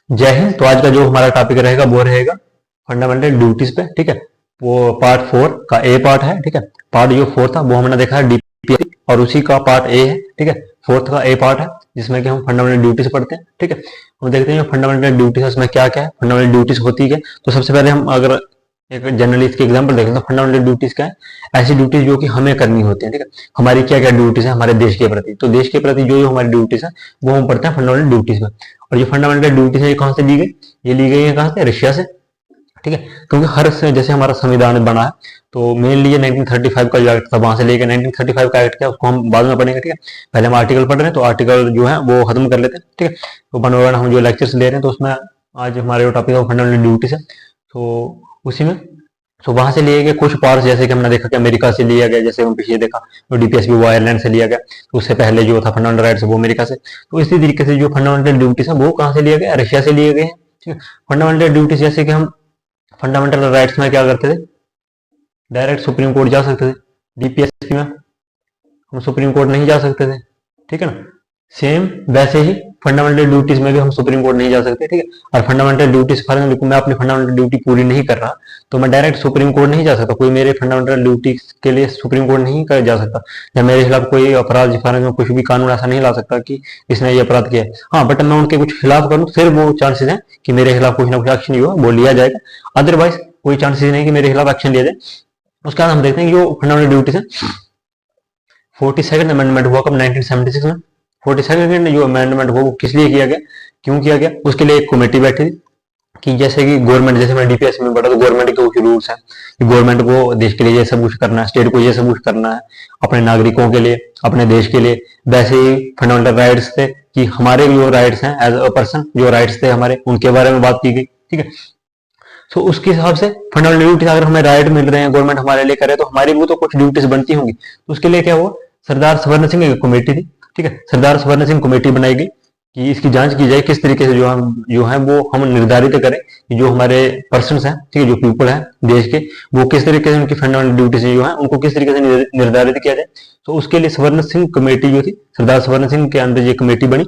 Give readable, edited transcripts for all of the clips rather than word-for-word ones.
जय हिंद। तो आज का जो हमारा टॉपिक रहेगा वो रहेगा फंडामेंटल ड्यूटीज पे। ठीक है, वो पार्ट 4 का ए पार्ट है। ठीक है, पार्ट जो 4 था वो हमने देखा है डीपीएससी और उसी का पार्ट ए है। ठीक है, फोर्थ का ए पार्ट है जिसमें कि हम फंडामेंटल ड्यूटीज पढ़ते हैं। ठीक है, हम देखते हैं फंडामेंटल ड्यूटीज उसमें क्या क्या है, फंडामेंटल ड्यूटीज होती है। तो सबसे पहले हम अगर एक जनरली इसके एग्जाम्पल देखें तो फंडामेंटल ड्यूटीज क्या है, ऐसी ड्यूटीज जो कि हमें करनी होती है। ठीक है, हमारी क्या क्या ड्यूटीज है हमारे देश के प्रति, तो देश के प्रति जो जो हमारी ड्यूटीज है वो हम पढ़ते हैं फंडामेंटल ड्यूटीज में। और ये फंडामेंटल ड्यूटीज है ये कहाँ से ली गई, ये ली गई है कहाँ से, रशिया से। ठीक है, क्योंकि हर जैसे हमारा संविधान बना है तो मेनली ये 1935 का जो एक्ट था वहां से लेकर 1935 का एक्ट क्या उसको हम बाद में पढ़ेंगे। ठीक है, पहले हम आर्टिकल पढ़ रहे हैं तो आर्टिकल जो है वो खत्म कर लेते हैं। ठीक है, तो वन बाय वन हम जो लेक्चर्स ले रहे हैं तो उसमें आज हमारे जो टॉपिक है वो फंडामेंटल ड्यूटीज है। तो उसी में तो वहां से लिए गए कुछ पार्ट्स, जैसे कि हमने देखा कि अमेरिका से लिया गया, जैसे हम पीछे देखा तो डीपीएसपी वो आयरलैंड से लिया गया। तो उससे पहले जो था फंडामेंटल राइट्स वो अमेरिका से। तो इसी तरीके से जो फंडामेंटल ड्यूटीज है वो कहाँ से लिया गया, रशिया से लिए गए हैं। ठीक है, फंडामेंटल ड्यूटीज जैसे कि हम फंडामेंटल राइट्स में क्या करते थे, डायरेक्ट सुप्रीम कोर्ट जा सकते थे। डीपीएसपी में हम सुप्रीम कोर्ट नहीं जा सकते थे। ठीक है ना, सेम वैसे ही फंडामेंटल ड्यूटीज में भी हम सुप्रीम कोर्ट नहीं जा सकते। ठीक है, और फंडामेंटल ड्यूटीज फॉर एग्जाम्पल मैं अपनी फंडामेंटल ड्यूटी पूरी नहीं कर रहा तो मैं डायरेक्ट सुप्रीम कोर्ट नहीं जा सकता, कोई मेरे फंडामेंटल ड्यूटी के लिए सुप्रीम कोर्ट नहीं कर जा सकता, या मेरे खिलाफ कोई अपराध फॉर एग्जाम्पल कुछ भी कानून ऐसा नहीं ला सकता कि इसने ये अपराध किया है। हाँ, बट मैं उनके कुछ खिलाफ करूँ फिर वो चांसेस है कि मेरे खिलाफ कुछ ना कुछ एक्शन ही हो वो लिया जाएगा, अदरवाइज कोई चांसेस नहीं कि मेरे खिलाफ एक्शन लिया जाए। उसके बाद हम देखते हैं कि जो फंडामेंटल ड्यूटीज है 42nd अमेंडमेंट हुआ कब, 1976 में। 42nd जो अमेंडमेंट हुआ वो किस लिए किया गया, क्यों किया गया, उसके लिए एक कमेटी बैठी थी कि जैसे कि गवर्नमेंट, जैसे मैं डीपीएस में पढ़ा तो गवर्नमेंट के कुछ रूल्स हैं कि गवर्नमेंट को देश के लिए ये सब कुछ करना है, स्टेट को ये सब कुछ करना है, अपने नागरिकों के लिए, अपने देश के लिए। वैसे ही फंडामेंटल राइट्स थे कि हमारे जो राइट्स हैं एज अ पर्सन, जो राइट्स थे हमारे उनके बारे में बात की गई। ठीक है, तो उसके हिसाब से फंडामेंटल ड्यूटीज अगर हमें राइट मिल रहे हैं, गवर्नमेंट हमारे लिए करे तो हमारी भी तो कुछ ड्यूटीज बनती होंगी। तो उसके लिए क्या हुआ, सरदार स्वर्ण सिंह एक कमेटी थी। ठीक है, सरदार स्वर्ण सिंह कमेटी बनाई गई कि इसकी जांच की जाए किस तरीके से जो है वो हम निर्धारित करें कि जो हमारे पर्सन हैं, ठीक है, जो पीपल है देश के, वो किस तरीके से उनकी फंडामेंटल ड्यूटीज जो है उनको किस तरीके से निर्धारित किया जाए। तो उसके लिए स्वर्ण सिंह कमेटी जो थी, सरदार स्वर्ण सिंह के अंदर ये कमेटी बनी।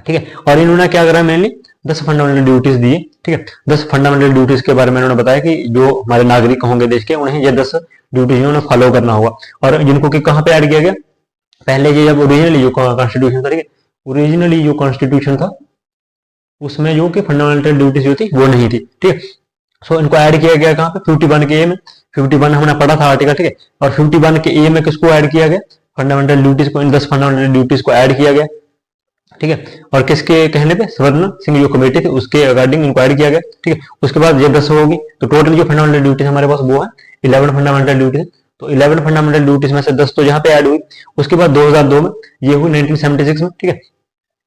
ठीक है, और इन्होंने क्या करा, मेनली 10 फंडामेंटल ड्यूटीज दिए। ठीक है, 10 फंडामेंटल ड्यूटीज के बारे में इन्होंने बताया कि जो हमारे नागरिक होंगे देश के उन्हें ये 10 ड्यूटीज उन्हें फॉलो करना होगा, और जिनको कि कहाँ पे ऐड किया गया, पहले ये जब ओरिजिनली जो कॉन्स्टिट्यूशन था, ठीक है, ओरिजिनली जो कॉन्स्टिट्यूशन था उसमें जो कि फंडामेंटल ड्यूटीज जो थी वो नहीं थी। ठीक है, सो इनको ऐड किया गया कहाँ पे, 51 के ए में। 51 हमने पढ़ा था आर्टिकल। ठीक है, और 51 के ए में किसको ऐड किया गया, फंडामेंटल ड्यूटीज को, इन 10 फंडामेंटल ड्यूटीज को ऐड किया गया। ठीक है, और किसके कहने पे, स्वर्ण सिंह जो कमेटी थी उसके अकॉर्डिंग इनको ऐड किया गया। ठीक है, उसके बाद ये 10 होगी तो टोटल जो फंडामेंटल ड्यूटीज हमारे पास वो है 11 फंडामेंटल ड्यूटीज। तो 11 फंडामेंटल ड्यूटीज में से 10 तो यहाँ पे ऐड हुई। उसके बाद 2002 में ये हुई 1976 में। ठीक है,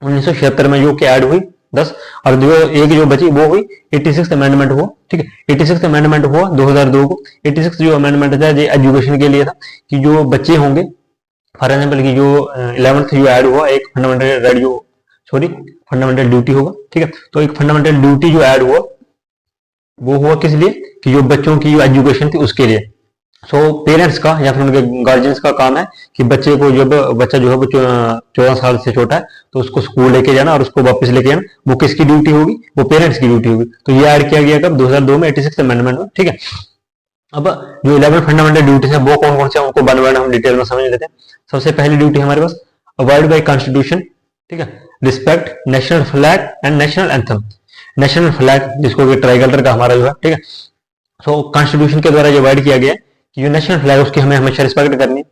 1976 में जो कि ऐड हुई 10, और जो एक जो बची वो हुई 86 अमेंडमेंट हुआ। ठीक है, 86 अमेंडमेंट हुआ 2002 को। 86 जो अमेंडमेंट था ये एजुकेशन के लिए था कि जो बच्चे होंगे फॉर एग्जाम्पल की जो 11th जो ऐड हुआ एक फंडामेंटल राइट जो सॉरी फंडामेंटल ड्यूटी होगा। ठीक है, तो एक फंडामेंटल ड्यूटी जो ऐड हुआ वो हुआ किस लिए, कि जो बच्चों की जो एजुकेशन थी उसके लिए। सो पेरेंट्स का या फिर उनके गार्जियंस का काम है कि बच्चे को, जब बच्चा जो है वो 14 साल से छोटा है तो उसको स्कूल लेके जाना और उसको वापस लेके आना, वो किसकी ड्यूटी होगी, वो पेरेंट्स की ड्यूटी होगी। तो ये ऐड किया गया कब, 2002 में 86 अमेंडमेंट में। ठीक है, अब जो 11 फंडामेंटल ड्यूटीज है वो कौन कौन से हैं उनको वन बाय हम डिटेल में समझ लेते हैं। सबसे पहली ड्यूटी हमारे पास अवॉइड बाय कॉन्स्टिट्यूशन। ठीक है, respect national flag and national anthem. National flag जिसको कि ट्राई कलर का हमारा जो है, ठीक है, सो कॉन्स्टिट्यूशन के द्वारा ये अवॉइड किया गया है कि जो नेशनल फ्लैग उसकी हमें हमेशा रिस्पेक्ट करनी है।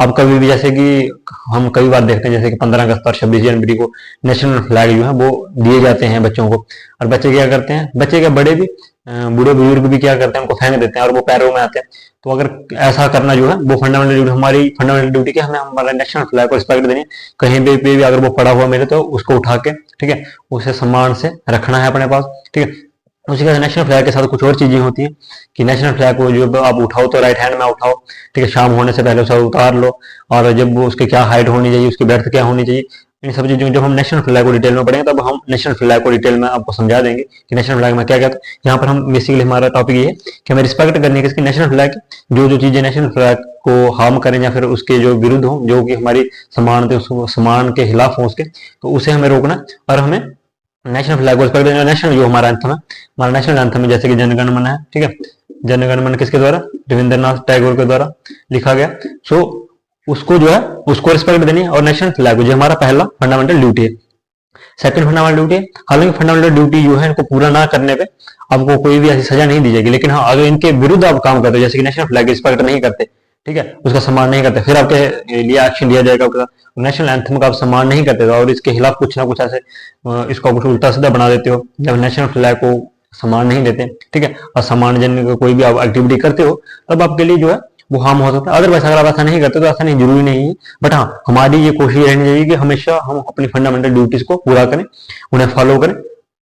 अब कभी भी जैसे कि हम कई बार देखते हैं जैसे कि 15 अगस्त और 26 जनवरी को नेशनल फ्लैग जो है वो दिए जाते हैं बच्चों को, और बच्चे क्या करते हैं, बच्चे क्या बड़े भी, बूढ़े बुजुर्ग भी क्या करते हैं, उनको फेंक देते हैं और वो पैरों में आते हैं। तो अगर ऐसा करना जो है वो फंडामेंटल ड्यूटी, हमारी फंडामेंटल ड्यूटी क्या, हमें हमारा नेशनल फ्लैग को रिस्पेक्ट देनी है। कहीं पे भी अगर वो पड़ा हुआ मेरे तो उसको उठा के, ठीक है, उसे सम्मान से रखना है अपने पास। ठीक है, उसी के साथ नेशनल फ्लैग के साथ कुछ और चीजें होती हैं कि नेशनल फ्लैग को जब आप उठाओ तो राइट हैंड में उठाओ। ठीक है, शाम होने से पहले उसे उतार लो, और जब वो उसके क्या हाइट होनी चाहिए, उसकी बेर्थ क्या होनी चाहिए, इन सब चीजों जब हम नेशनल फ्लैग को डिटेल में पढ़ेंगे तब हम नेशनल फ्लैग को डिटेल में आपको समझा देंगे कि नेशनल फ्लैग में क्या क्या था। यहाँ पर हम बेसिकली हमारा टॉपिक ये है कि हमें रिस्पेक्ट करनी है किसकी, नेशनल फ्लैग की। जो जो चीजें नेशनल फ्लैग को हार्म करें या फिर उसके जो विरुद्ध हो, जो कि हमारी सम्मान के खिलाफ हो उसके, तो उसे हमें रोकना और हमें नेशनल फ्लैग को रिस्पेक्ट देना। नेशनल जो हमारा एंथम है, हमारा नेशनल एंथम है जैसे कि जनगण मन है, ठीक है, जनगण मन किसके द्वारा, रविंद्रनाथ टैगोर के द्वारा लिखा गया। सो उसको जो है उसको रिस्पेक्ट देनी है, और नेशनल फ्लैग जो हमारा पहला फंडामेंटल ड्यूटी है। सेकंड फंडामेंटल ड्यूटी है, हालांकि फंडामेंटल ड्यूटी जो है इनको पूरा ना करने पे आपको कोई भी ऐसी सजा नहीं दी जाएगी, लेकिन हाँ अगर इनके विरुद्ध आप काम करते हो, जैसे कि नेशनल फ्लैग रिस्पेक्ट नहीं करते, ठीक है, उसका सम्मान नहीं करते, फिर आपके लिए एक्शन लिया जाएगा। नेशनल एंथम का आप सम्मान नहीं करते और इसके खिलाफ कुछ ना कुछ ऐसे इसको कुछ उल्टा सीधा बना देते हो, जब नेशनल फ्लैग को सम्मान नहीं देते, ठीक है, और सम्मानजनक कोई भी आप एक्टिविटी करते हो, तब आपके लिए जो है वो हार्म हो सकता है। अदरवाइज अगर आप ऐसा नहीं करते तो ऐसा नहीं, जरूरी नहीं है, बट हाँ हमारी ये कोशिश रहनी चाहिए कि हमेशा हम अपनी फंडामेंटल ड्यूटीज को पूरा करें, उन्हें फॉलो करें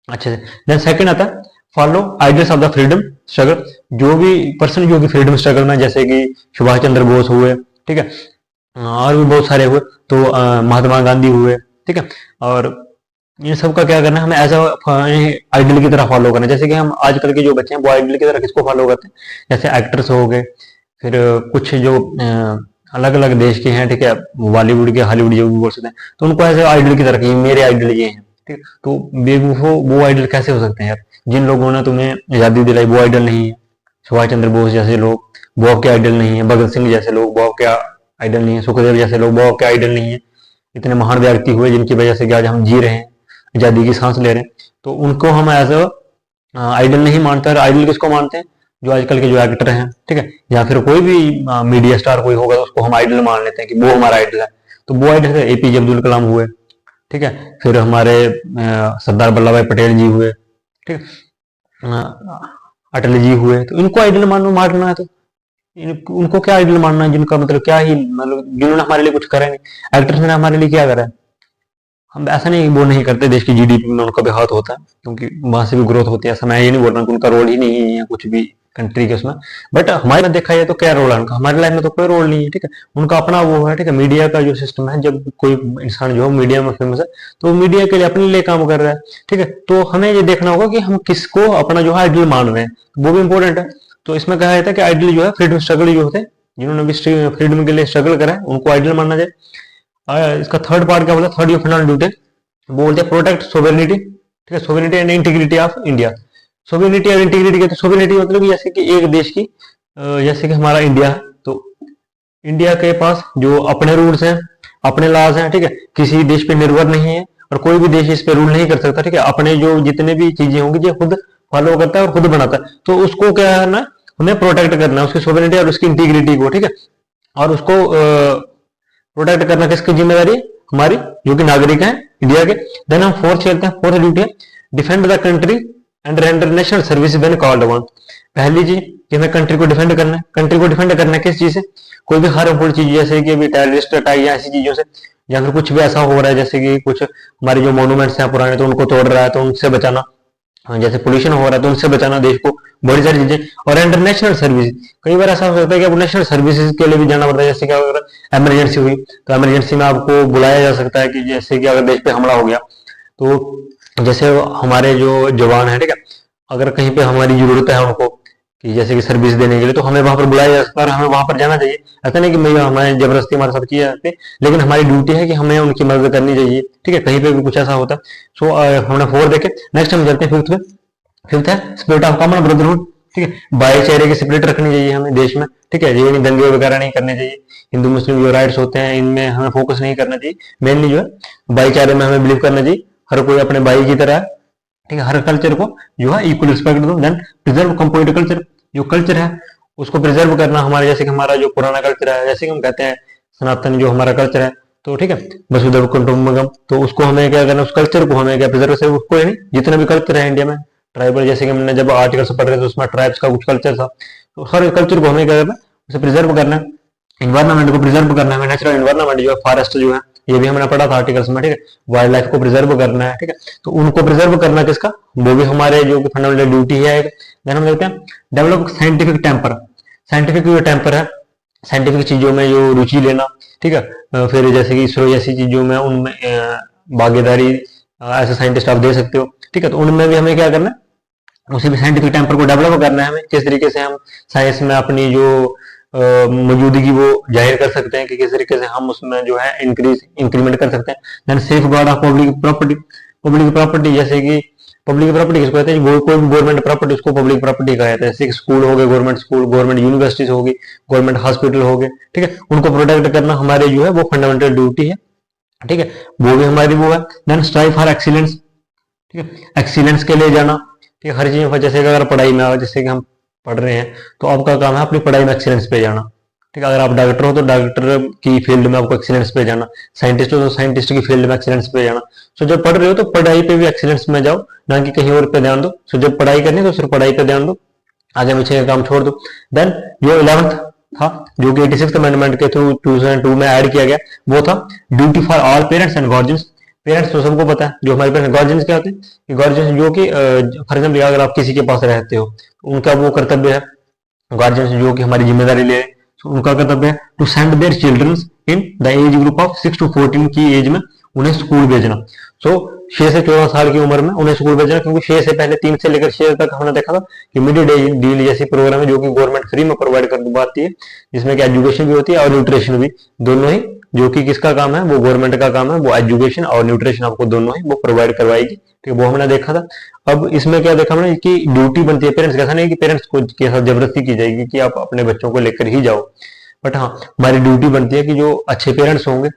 अच्छे से। देन सेकंड आता है follow ideals of the freedom struggle. जो भी पर्सन जो कि फ्रीडम स्ट्रगल में, जैसे कि सुभाष चंद्र बोस हुए, ठीक है, और भी बहुत सारे हुए, तो महात्मा गांधी हुए, ठीक है, और इन सब का क्या करना है, हमें एज आइडियल की तरह फॉलो करना है। जैसे कि हम आजकल के जो बच्चे हैं वो आइडियल की तरह किसको फॉलो करते हैं, जैसे एक्टर्स हो गए, फिर कुछ जो अलग अलग देश के हैं, ठीक है, बॉलीवुड के, हॉलीवुड जो भी बोल सकते हैं, तो उनको ऐसे आइडियल की तरह, मेरे आइडियल ये हैं, ठीक है, तो बेवकूफो वो आइडियल कैसे हो सकते हैं यार, जिन लोगों ने तुम्हें आजादी दिलाई वो आइडियल नहीं है। सुभाष चंद्र बोस जैसे लोग वो आपके आइडियल नहीं है, भगत सिंह जैसे लोग वो आपके आइडियल नहीं है, सुखदेव जैसे लोग वो आपके आइडियल नहीं है। इतने महान व्यक्ति हुए जिनकी वजह से आज हम जी रहे हैं, आजादी की सांस ले रहे हैं, तो उनको हम एज आइडियल नहीं मानते। और आइडियल किसको मानते हैं, जो आजकल के जो एक्टर हैं, ठीक है, या फिर कोई भी मीडिया स्टार कोई होगा तो उसको हम आइडियल मान लेते हैं कि वो हमारा आइडियल है। तो वो आइडियल है एपीजे अब्दुल कलाम हुए, ठीक है, फिर हमारे सरदार वल्लभ भाई पटेल जी हुए, ठीक है, अटल जी हुए, तो इनको आइडियल मानना है, तो उनको क्या आइडियल मानना है, जिनका मतलब क्या ही, मतलब जिन्होंने हमारे लिए कुछ करा नहीं। एक्टर्स ने हमारे लिए क्या करा है, हम ऐसा नहीं, वो नहीं करते, देश की जीडीपी में उनका भी हाथ होता है, क्योंकि वहां से भी ग्रोथ होती है। ऐसा मैं ये नहीं बोल रहा कि उनका रोल ही नहीं है कुछ भी कंट्री के उसमें, बट हमारे में देखा जाए तो क्या रोल है उनका, हमारे लाइफ में तो कोई रोल नहीं है, ठीक है, उनका अपना वो है, ठीक है। मीडिया का जो सिस्टम है, जब कोई इंसान जो मीडिया में फेमस है तो मीडिया के लिए अपने लिए काम कर रहा है, ठीक है, तो हमें ये देखना होगा कि हम किसको अपना जो है आइडियल मान रहे हैं, वो भी इंपॉर्टेंट है। तो इसमें कहा जाता है कि आइडियल जो है फ्रीडम स्ट्रगल जो होते हैं, जिन्होंने भी फ्रीडम के लिए स्ट्रगल करा है उनको आइडियल मानना चाहिए। इसका थर्ड पार्ट क्या बोलता है, थर्ड जो फंडामेंटल ड्यूटी बोलते हैं प्रोटेक्ट सोवेरेनिटी, ठीक है, सोवेरेनिटी एंड इंटीग्रिटी ऑफ इंडिया। सोवेरेनिटी और इंटीग्रिटी कहते हैं, सोवेरेनिटी मतलब जैसे कि एक देश की, जैसे कि हमारा इंडिया है, तो इंडिया के पास जो अपने रूल्स हैं, अपने लॉज हैं, ठीक है, किसी देश पे निर्भर नहीं है और कोई भी देश इस पे रूल नहीं कर सकता, ठीक है, अपने जो जितने भी चीजें होंगी ये खुद फॉलो करता है और खुद बनाता है। तो उसको क्या है ना, हमें प्रोटेक्ट करना है उसकी सोवेरेनिटी और उसकी इंटीग्रिटी को, ठीक है, और उसको प्रोटेक्ट करना किसकी जिम्मेदारी है, हमारी जो कि नागरिक हैं इंडिया के। देन हम फोर्थ चलते हैं, फोर्थ ड्यूटी है defend the country and render national service when called upon. पहली चीज कि हमें कंट्री को डिफेंड करना है। कंट्री को डिफेंड करना है किस चीज से, कोई भी हार्मफुल चीज, जैसे कि अभी टेररिस्ट अटैक या ऐसी चीजों से, या फिर कुछ भी ऐसा हो रहा है जैसे कि कुछ हमारे जो मोन्यूमेंट्स हैं पुराने तो उनको तोड़ रहा है तो उनसे बचाना, हाँ, जैसे पोल्यूशन हो रहा है तो उनसे बचाना देश को, बड़ी सारी चीजें। और इंटरनेशनल सर्विस, कई बार ऐसा हो सकता है कि नेशनल सर्विसेज के लिए भी जाना पड़ता है, जैसे कि अगर इमरजेंसी हुई तो इमरजेंसी में आपको बुलाया जा सकता है, कि जैसे कि अगर देश पे हमला हो गया तो जैसे हमारे जो जवान है, ठीक है, अगर कहीं पे हमारी जरूरत है उनको कि जैसे कि सर्विस देने के लिए, तो हमें वहां पर बुलाया जा सकता है और हमें वहां पर जाना चाहिए। ऐसा नहीं कि मैं हमें जबरदस्ती हमारे साथ किया जाते, लेकिन हमारी ड्यूटी है कि हमें उनकी मदद करनी चाहिए, ठीक है, कहीं पे भी कुछ ऐसा होता है। सो हमने 4 देखे। नेक्स्ट हम चलते हैं फिफ्थ में। फिफ्थ है स्पिरिट ऑफ कॉमन ब्रदरहुड, ठीक है, भाईचारे की स्पिरिट रखनी चाहिए हमें देश में, ठीक है, ये दंगे वगैरह नहीं करने चाहिए। हिंदू मुस्लिम जो राइट्स होते हैं इनमें हमें फोकस नहीं करना चाहिए, मेनली जो है भाईचारे में हमें बिलीव करना चाहिए, हर कोई अपने भाई की तरह है, ठीक है, हर कल्चर को जो है इक्वल रिस्पेक्ट दो। देन प्रिजर्व कंपोजिट कल्चर, जो कल्चर है उसको प्रिजर्व करना हमारे, जैसे कि हमारा जो पुराना कल्चर है, जैसे कि हम कहते हैं सनातन जो हमारा कल्चर है, तो ठीक है, वसुधैव कुटुंबकम, तो उसको हमें क्या करना, उस कल्चर को हमें क्या प्रिजर्व से, उसको नहीं, जितने भी कल्चर है इंडिया में ट्राइबल, जैसे कि हमने जब आर्टिकल्स पढ़ रहे थे उसमें ट्राइब्स का कुछ कल्चर था, तो हर कल्चर को हमें क्या करना, उसे प्रिजर्व करना है। इन्वायरमेंट को प्रिजर्व करना है, नेचुरल इन्वायरमेंट जो है, फॉरेस्ट जो है, ये भी हमने पढ़ा था आर्टिकल्स में, ठीक है, वाइल्ड लाइफ को प्रिजर्व करना है, ठीक है, तो उनको प्रिजर्व करना किसका, वो भी हमारे जो फंडामेंटल ड्यूटी है। देन हम देखते हैं डेवलप साइंटिफिक टेम्पर। साइंटिफिक जो टेम्पर है, साइंटिफिक चीजों में जो रुचि लेना, ठीक है, फिर जैसे कि इसरो जैसी चीजों में उनमें भागीदारी ऐसे साइंटिस्ट आप दे सकते हो, ठीक है, तो उनमें भी हमें क्या करना है, उसी भी साइंटिफिक टेम्पर को डेवलप करना है हमें, किस तरीके से हम साइंस में अपनी जो मौजूदगी वो जाहिर कर सकते हैं, कि किस तरीके से हम उसमें जो है इंक्रीमेंट कर सकते हैं। Then safeguard of public property, public property जैसे कि पब्लिक प्रॉपर्टी किसको कहते हैं, वो कोई भी गवर्नमेंट प्रॉपर्टी उसको पब्लिक प्रॉपर्टी कहा जाता है। जैसे कि स्कूल हो गए गवर्नमेंट स्कूल, गवर्नमेंट यूनिवर्सिटीज होगी, गवर्नमेंट हॉस्पिटल हो गए, ठीक है, उनको प्रोटेक्ट करना हमारे जो है वो फंडामेंटल ड्यूटी है, ठीक है, वो भी हमारी वो है। देन स्ट्राइव फॉर एक्सीलेंस, ठीक है, एक्सीलेंस के लिए जाना, ठीक है, हर चीज में, जैसे कि अगर पढ़ाई में जैसे कि हम पढ़ रहे हैं तो आपका काम है अपनी पढ़ाई में एक्सीलेंस पे जाना, ठीक है, अगर आप डॉक्टर हो तो डॉक्टर की फील्ड में आपको एक्सीलेंस पे जाना, साइंटिस्ट हो तो साइंटिस्ट की फील्ड में एक्सीलेंस पे जाना। सो जब पढ़ रहे हो तो पढ़ाई पे भी एक्सीलेंस में जाओ, ना कि कहीं और पे ध्यान दो। सो जब पढ़ाई करनी है तो सिर्फ पढ़ाई पे ध्यान दो, आगे पीछे का काम छोड़ दो। देन जो 11th था, जो कि 86th अमेंडमेंट के थ्रू 2002 में ऐड किया गया, वो था duty for all parents and guardians. Parents तो सबको पता है, जो हमारे पेरेंट्स, गार्जियंस क्या होते हैं कि गार्जियंस जो कि फॉर एग्जाम्पल अगर आप किसी के पास रहते हो तो उनका वो कर्तव्य है, गार्जियंस जो कि हमारी जिम्मेदारी ले, तो उनका कर्तव्य है to send their children in the age group of 6 to 14 की एज में उन्हें स्कूल भेजना। सो 6 से 14 साल की उम्र में उन्हें स्कूल भेजना, क्योंकि 6 से पहले 3 से लेकर 6 तक हमने देखा था कि मिड डे डील जैसी प्रोग्राम है जो कि गवर्नमेंट फ्री में प्रोवाइड करवाती है, जिसमें कि एजुकेशन भी होती है और न्यूट्रिशन भी, दोनों ही, जो कि किसका काम है, वो गवर्नमेंट का काम है, वो एजुकेशन और न्यूट्रिशन आपको दोनों ही वो प्रोवाइड करवाएगी, ठीक है, वो हमने देखा था। अब इसमें क्या देखा हमने कि ड्यूटी बनती है पेरेंट्स, कैसा नहीं कि पेरेंट्स को के साथ जबरदस्ती की जाएगी कि आप अपने बच्चों को लेकर ही जाओ, बट हाँ हमारी ड्यूटी बनती है कि जो अच्छे पेरेंट्स होंगे,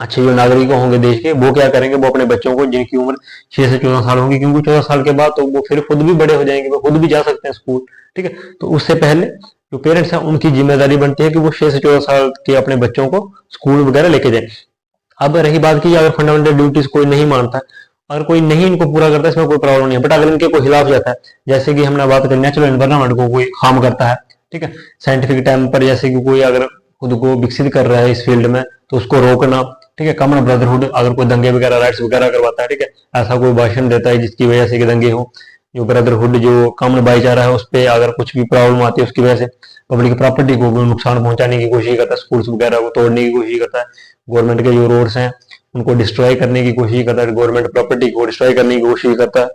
अच्छे जो नागरिक होंगे देश के, वो क्या करेंगे, वो अपने बच्चों को जिनकी उम्र 6 से 14 साल होगी, क्योंकि 14 साल के बाद तो वो फिर खुद भी बड़े हो जाएंगे, वो खुद भी जा सकते हैं स्कूल, ठीक है, तो उससे पहले जो पेरेंट्स हैं उनकी जिम्मेदारी बनती है कि वो 6 से 14 साल के अपने बच्चों को स्कूल वगैरह लेके जाए। अब रही बात की अगर फंडामेंटल ड्यूटीज कोई नहीं मानता है, अगर कोई नहीं इनको पूरा करता है, इसमें कोई प्रॉब्लम नहीं है, बट अगर इनके कोई खिलाफ जाता है, जैसे कि हमने बात करी नेचुरल एनवायरनमेंट को कोई हार्म करता है, ठीक है, साइंटिफिक टाइम पर जैसे कि कोई अगर खुद को विकसित कर रहा है इस फील्ड में तो उसको रोकना, ठीक है, कॉमन ब्रदरहुड अगर कोई दंगे वगैरह राइट्स वगैरह करवाता है, ठीक है, ऐसा कोई भाषण देता है जिसकी वजह से कि दंगे हो, जो ब्रदरहुड जो कॉमन भाईचारा है उस पर अगर कुछ भी प्रॉब्लम आती है उसकी वजह से पब्लिक प्रॉपर्टी को नुकसान पहुंचाने की कोशिश करता है, स्कूल्स वगैरह को तोड़ने की कोशिश करता है, गवर्नमेंट के जो रोड्स हैं उनको डिस्ट्रॉय करने की कोशिश करता है, गवर्नमेंट प्रॉपर्टी को डिस्ट्रॉय करने की कोशिश करता है,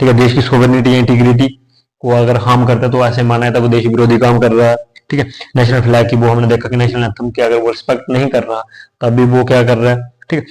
ठीक है, देश की सोवरेनिटी या इंटीग्रिटी को अगर हार्म करता है तो ऐसे माना है तो वो देश विरोधी काम कर रहा है, ठीक है, नेशनल फ्लैग की वो हमने देखा कि नेशनल एंथम की अगर वो रिस्पेक्ट नहीं कर रहा तब भी वो क्या कर रहा है, ठीक है,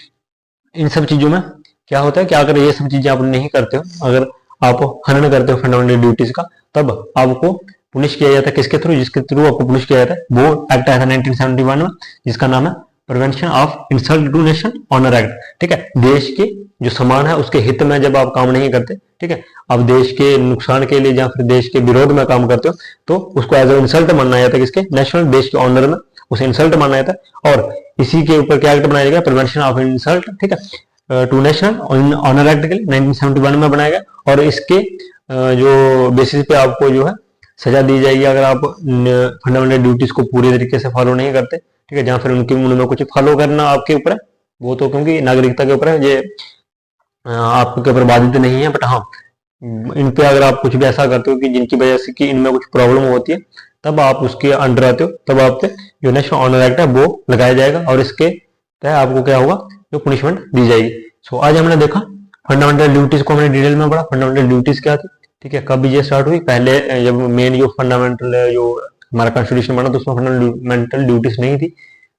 इन सब चीजों में क्या होता है कि अगर ये सब चीजें आप नहीं करते हो, अगर आप हनन करते हो फंडामेंटल ड्यूटीज का, तब आपको पुनिश किया जाता है, किसके थ्रू, जिसके थ्रू आपको पुनिश किया जाता है, वो एक्ट आया था 1971 में, जिसका नाम है prevention of insult to nation honour act, ठीक है, देश के जो समान है उसके हित में जब आप काम नहीं करते, ठीक है, आप देश के नुकसान के लिए या फिर देश के विरोध में काम करते हो तो उसको एज ए इंसल्ट माना जाता है, किसके, नेशनल, देश के ऑनर में उसे इंसल्ट माना जाता है, और इसी के ऊपर क्या एक्ट बनाया गया, प्रिवेंशन ऑफ इंसल्ट, ठीक है, टू नेशनल ऑनर एक्ट के लिए 1971 में बनाया गया, और इसके जो बेसिस पे आपको जो है सजा दी जाएगी अगर आप फंडामेंटल ड्यूटीज को पूरी तरीके से फॉलो नहीं करते, ठीक है, जहां फिर उनकी उनमें कुछ फॉलो करना आपके ऊपर है, वो तो क्योंकि नागरिकता के ऊपर है, ये आपके ऊपर बाधित नहीं है, बट हाँ इन पे अगर आप कुछ भी ऐसा करते हो कि जिनकी वजह से कि इनमें कुछ प्रॉब्लम होती है, तब आप उसके अंडर आते हो, तब आप पे जो नेशनल ऑनर एक्ट है वो लगाया जाएगा, और इसके तहत आपको क्या होगा, जो पनिशमेंट दी जाएगी। सो आज हमने देखा फंडामेंटल ड्यूटीज को, हमने डिटेल में पढ़ा फंडामेंटल ड्यूटीज क्या थी, ठीक है, कब ये स्टार्ट हुई, पहले जब मेन जो फंडामेंटल जो हमारा कॉन्स्टिट्यूशन बना तो उसमें फंडामेंटल ड्यूटीज नहीं थी,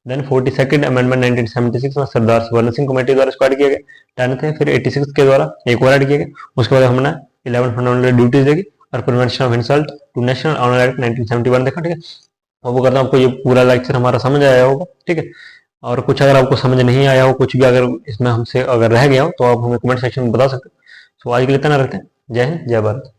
देन 42nd अमेंडमेंट 1976 में सरदार सुवर्ण सिंह कमेटी द्वारा स्क्वाड किया गया, 10th है, फिर 86 के द्वारा एक और ऐड किया गया, उसके बाद हमने 11 फंडामेंटल ड्यूटीज देखी, और prevention of insult to national honour act 1971 देखा, ठीक है, वो करता हूँ आपको ये पूरा लेक्चर हमारा समझ आया होगा, ठीक है, और कुछ अगर आपको समझ नहीं आया हो, कुछ भी अगर इसमें हमसे अगर रह गया हो तो आप हमें कमेंट सेक्शन में बता सकते हो। तो आज के लिए इतना रखते हैं, जय हिंद जय भारत।